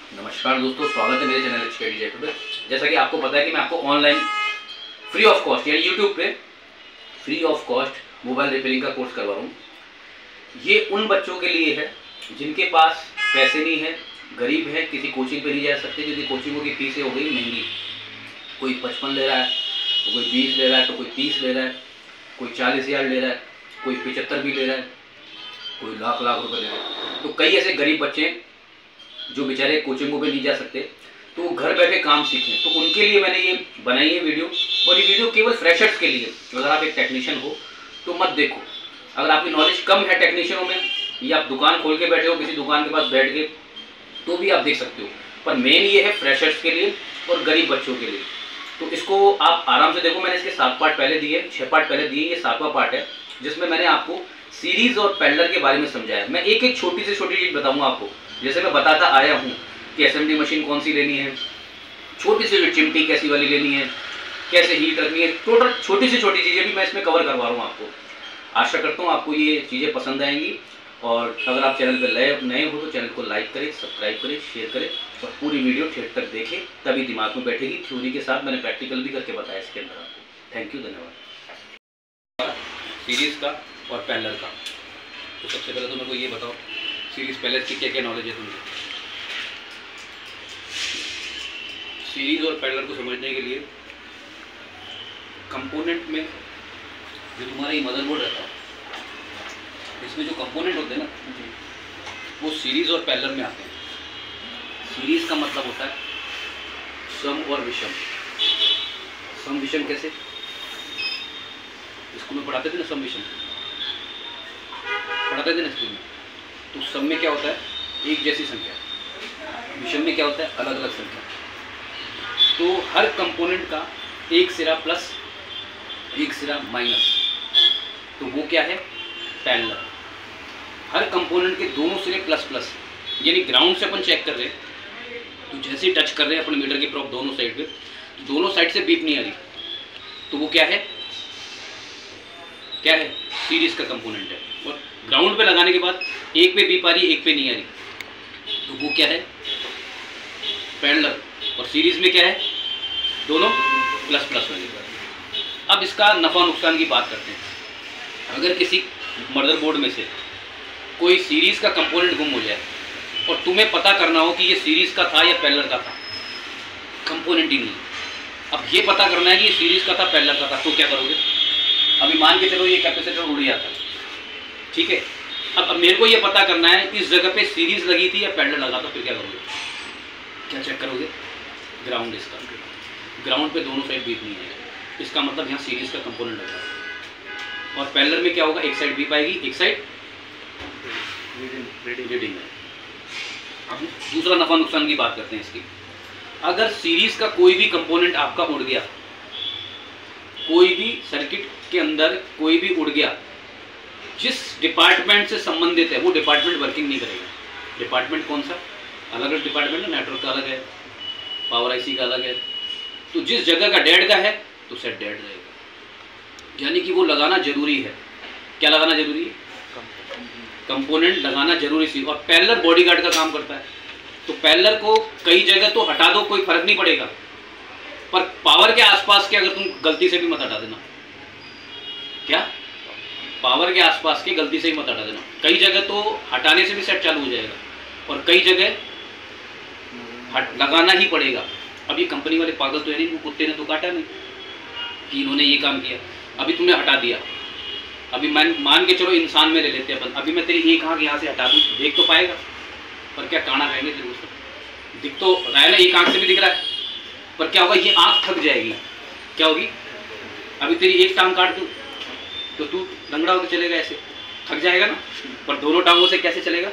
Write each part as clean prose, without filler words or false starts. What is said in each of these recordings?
नमस्कार दोस्तों, स्वागत है मेरे चैनल एचकेडी जेट पे। जैसा कि आपको पता है कि मैं आपको ऑनलाइन फ्री ऑफ कॉस्ट यानी यूट्यूब पे free of cost mobile repairing का कोर्स करवा रहा हूँ। ये उन बच्चों के लिए है जिनके पास पैसे नहीं है, गरीब है, किसी कोचिंग पे नहीं जा सकते क्योंकि कोचिंगों की फीसें हो गई महंगी। कोई 55 ले रहा है, तो कोई 20 ले रहा है, तो कोई 30 ले रहा है, कोई 40,000 ले रहा है, कोई 75 भी ले रहा है, कोई लाख लाख रुपए ले रहा है। तो कई ऐसे गरीब बच्चे हैं जो बेचारे कोचिंगों पे नहीं जा सकते, तो वो घर बैठे काम सीखें। तो उनके लिए मैंने ये बनाई है वीडियो, और ये वीडियो केवल फ्रेशर्स के लिए। अगर आप एक टेक्नीशियन हो तो मत देखो। अगर आपकी नॉलेज कम है टेक्नीशियनों में, या आप दुकान खोल के बैठे हो किसी दुकान के पास बैठ के, तो भी आप देख सकते हो। पर मेन ये है फ्रेशर्स के लिए और गरीब बच्चों के लिए। तो इसको आप आराम से देखो। मैंने इसके 7 पार्ट पहले दिए, 6 पार्ट पहले दिए, ये 7वां पार्ट है जिसमें मैंने आपको सीरीज और पैरेलल के बारे में समझाया। मैं एक एक छोटी से छोटी चीज बताऊंगा आपको। जैसे मैं बताता आया हूँ कि एसएमडी मशीन कौन सी लेनी है, छोटी सी चिमटी कैसी वाली लेनी है, कैसे हीट रखनी है, टोटल छोटी से छोटी चीज़ें भी मैं इसमें कवर करवा रहा हूँ आपको। आशा करता हूँ आपको ये चीज़ें पसंद आएंगी। और अगर आप चैनल पर नए हो तो चैनल को लाइक करें, सब्सक्राइब करें, शेयर करें और पूरी वीडियो ठेठ तक देखें, तभी दिमाग में बैठेगी। थ्योरी के साथ मैंने प्रैक्टिकल भी करके बताया इसके अंदर आपको। थैंक यू, धन्यवाद। सीरीज का और पैरेलल का, तो सबसे पहले तो मेरे को ये बताओ सीरीज पैरेलल की क्या क्या नॉलेज है तुमको। सीरीज और पैरेलल को समझने के लिए कंपोनेंट में जो तुम्हारा ये मदरबोर्ड रहता है, इसमें जो कंपोनेंट होते हैं ना, वो सीरीज और पैरेलल में आते हैं। सीरीज का मतलब होता है सम और विषम। सम विषम कैसे? स्कूल में पढ़ाते थे ना, सम विषम पढ़ाते थे ना स्कूल में। तो सम में क्या होता है? एक जैसी संख्या। विषम में क्या होता है? अलग अलग संख्या। तो हर कंपोनेंट का एक सिरा प्लस, एक सिरा माइनस, तो वो क्या है? पैरेलल। हर कंपोनेंट के दोनों सिरे प्लस प्लस, यानी ग्राउंड से अपन चेक कर रहे हैं, तो जैसे ही टच कर रहे हैं अपने मीटर की प्रोब दोनों साइड पे, दोनों साइड से बीप नहीं आ रही, तो वो क्या है? क्या है? सीरीज का कंपोनेंट है। और ग्राउंड पे लगाने के बाद एक पे बीप आ रही, एक पे नहीं आ रही, तो वो क्या है? पैरेलल। और सीरीज में क्या है? दोनों प्लस प्लस वाली। अब इसका नफा नुकसान की बात करते हैं। अगर किसी मदरबोर्ड में से कोई सीरीज का कंपोनेंट गुम हो जाए और तुम्हें पता करना हो कि ये सीरीज का था या पैरेलल का था, कंपोनेंट ही नहीं, अब ये पता करना है कि ये सीरीज का था पैरेलल का था, तो क्या करोगे? अभी मान के चलो ये कैपेसिटर उड़ गया था, ठीक है। अब मेरे को ये पता करना है इस जगह पे सीरीज लगी थी या पैरेलल लगा था, फिर क्या करोगे? क्या चेक करोगे? ग्राउंड। इसका ग्राउंड पे दोनों साइड बीप नहीं है, इसका मतलब यहाँ सीरीज का कंपोनेंट लगा है। और पैरेलल में क्या होगा? एक साइड बीप आएगी, एक साइड रीडिंग है। अब दूसरा नफा नुकसान की बात करते हैं इसकी। अगर सीरीज का कोई भी कंपोनेंट आपका उड़ गया, कोई भी सर्किट के अंदर कोई भी उड़ गया, जिस डिपार्टमेंट से संबंधित है वो डिपार्टमेंट वर्किंग नहीं करेगा। डिपार्टमेंट कौन सा? अलग अलग डिपार्टमेंट है, नेटवर्क का अलग है, पावर आईसी का अलग है। तो जिस जगह का डेड का है तो सेट डेड रहेगा, यानी कि वो लगाना जरूरी है। क्या लगाना जरूरी है? कंपोनेंट लगाना जरूरी सी। और पैरेलल बॉडीगार्ड का काम करता है। तो पैरेलल को कई जगह तो हटा दो, कोई फर्क नहीं पड़ेगा, पर पावर के आसपास के अगर तुम गलती से भी मत हटा देना। क्या? पावर के आसपास के गलती से ही मत हटा देना। कई जगह तो हटाने से भी सेट चालू हो जाएगा, और कई जगह लगाना ही पड़ेगा। अब ये कंपनी वाले पागल तो है नहीं, कुत्ते ने तो काटा नहीं कि इन्होंने ये काम किया। अभी तुमने हटा दिया, अभी मान के चलो इंसान में ले लेते हैं अपन। अभी मैं तेरी एक आँख यहाँ से हटा दूँ, देख तो पाएगा, पर क्या काना कहेंगे तेरे उसको? दिख तो रहा है ना, एक आँख से भी दिख रहा है, पर क्या होगा? ये आँख थक जाएगी। क्या होगी? अभी तेरी एक टांग काट दूँ तो तू लंगड़ा होकर चलेगा, ऐसे थक जाएगा ना। पर दोनों टांगों से कैसे चलेगा?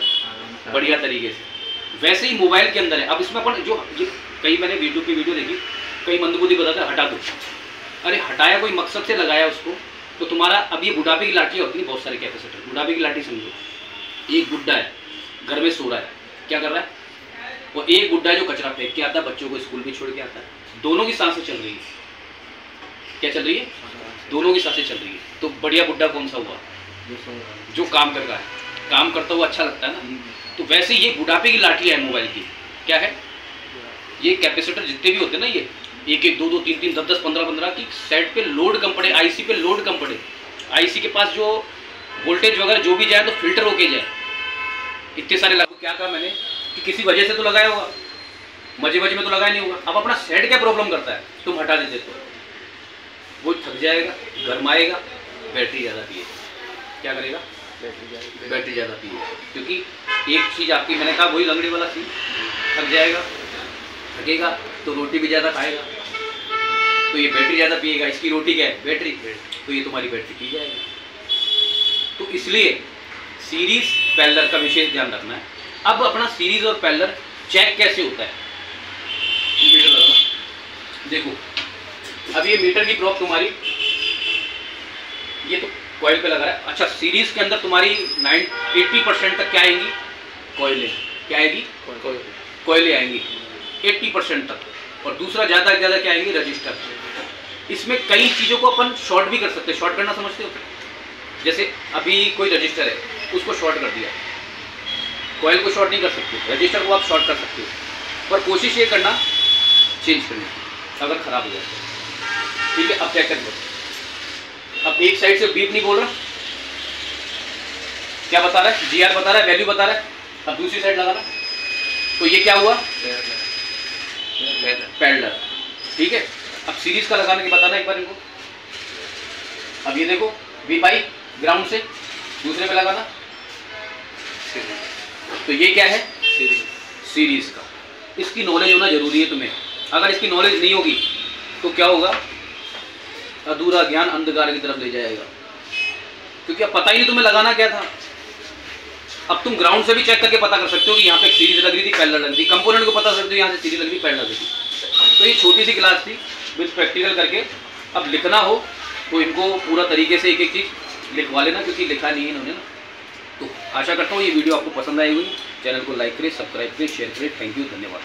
बढ़िया तरीके से। वैसे ही मोबाइल के अंदर है। अब इसमें अपन जो कई मैंने यूट्यूब पे वीडियो देखी, कई मंदबुद्धि बताते हैं हटा दो। अरे हटाया कोई मकसद से लगाया उसको, तो तुम्हारा अब ये बुढ़ापे की लाठी होती है, बहुत सारे कैपेसिटर। बुढ़ापे की लाठी समझो, एक बुड्ढा है घर में सो रहा है, क्या कर रहा है? और एक बुड्ढा है जो कचरा फेंक के आता है, बच्चों को स्कूल भी छोड़ के आता है। दोनों की सांसें चल रही है। क्या चल रही है? दोनों की सांसें चल रही है। तो बढ़िया बुड्ढा कौन सा हुआ? जो काम कर रहा है। काम करता हुआ अच्छा लगता है ना। तो वैसे ये बुढ़ापे की लाठी है मोबाइल की। क्या है, ये कैपेसिटर जितने भी होते हैं ना, ये 1 1 2 2 3 3 10 10 15 15 की सेट पे लोड कम पड़े, आईसी पे लोड कम पड़े, आईसी के पास जो वोल्टेज वगैरह जो भी जाए तो फिल्टर होके जाए, इतने सारे लागू। क्या कहा मैंने कि किसी वजह से तो लगाया होगा, मजे मजे में तो लगाया नहीं होगा। अब अपना सेट क्या प्रॉब्लम करता है, तुम हटा देते तो वो थक जाएगा, गर्माएगा, बैटरी ज़्यादा पिएगा। क्या करेगा, बैटरी ज़्यादा पिएगा, क्योंकि एक चीज़ आपकी मैंने कहा वही लंगड़ी वाला चीज़, थक जाएगा, थकेगा तो रोटी भी ज़्यादा खाएगा, तो ये बैटरी ज़्यादा पिएगा। इसकी रोटी क्या है, बैटरी, तो ये तुम्हारी बैटरी पी जाएगा। तो इसलिए सीरीज पैरेलल का विशेष ध्यान रखना है। अब अपना सीरीज और पैरेलल चेक कैसे होता है, मीटर लगाना। देखो अब ये मीटर की प्रोब तुम्हारी, ये तो कॉइल पे लगा है। अच्छा, सीरीज के अंदर तुम्हारी 80% तक क्या आएंगी, कॉइलें। क्या आएगी, कॉइलें आएंगी 80% तक, और दूसरा ज़्यादा से ज़्यादा क्या आएंगी, रजिस्टर। इसमें कई चीज़ों को अपन शॉर्ट भी कर सकते हैं। शॉर्ट करना समझते हो, जैसे अभी कोई रजिस्टर है, उसको शॉर्ट कर दिया, कॉइल को शॉर्ट नहीं कर सकते, रजिस्टर को आप शॉर्ट कर सकते हो, पर कोशिश ये करना चेंज करने की, अगर ख़राब हो जाए तो। ठीक है, अब चेक कर लो। अब एक साइड से बीप नहीं बोल रहा, क्या बता रहा है, जीआर बता रहा है, वैल्यू बता रहा है। अब दूसरी साइड लगाना, तो ये क्या हुआ, पैरेलल। ठीक है, अब सीरीज का लगाने की बताना एक बार इनको। अब ये देखो वी पाई ग्राउंड से दूसरे पे लगाना, तो ये क्या है, सीरीज का। इसकी नॉलेज होना जरूरी है तुम्हें। अगर इसकी नॉलेज नहीं होगी तो क्या होगा, अधूरा ज्ञान अंधकार की तरफ ले जाएगा, क्योंकि अब पता ही नहीं तुम्हें लगाना क्या था। अब तुम ग्राउंड से भी चेक करके पता कर सकते हो कि यहाँ पे सीरीज लग रही थी, पैरेलल लग रही थी। कंपोनेंट को पता कर सकते हो यहाँ से सीरीज लग रही, पैरेलल लग रही थी। तो ये छोटी सी क्लास थी विद प्रैक्टिकल करके। अब लिखना हो तो इनको पूरा तरीके से एक एक चीज़ लिखवा लेना, क्योंकि लिखा नहीं है इन्होंने ना। तो आशा करता हूँ ये वीडियो आपको पसंद आई हुई। चैनल को लाइक करें, सब्सक्राइब करें, शेयर करें। थैंक यू, धन्यवाद।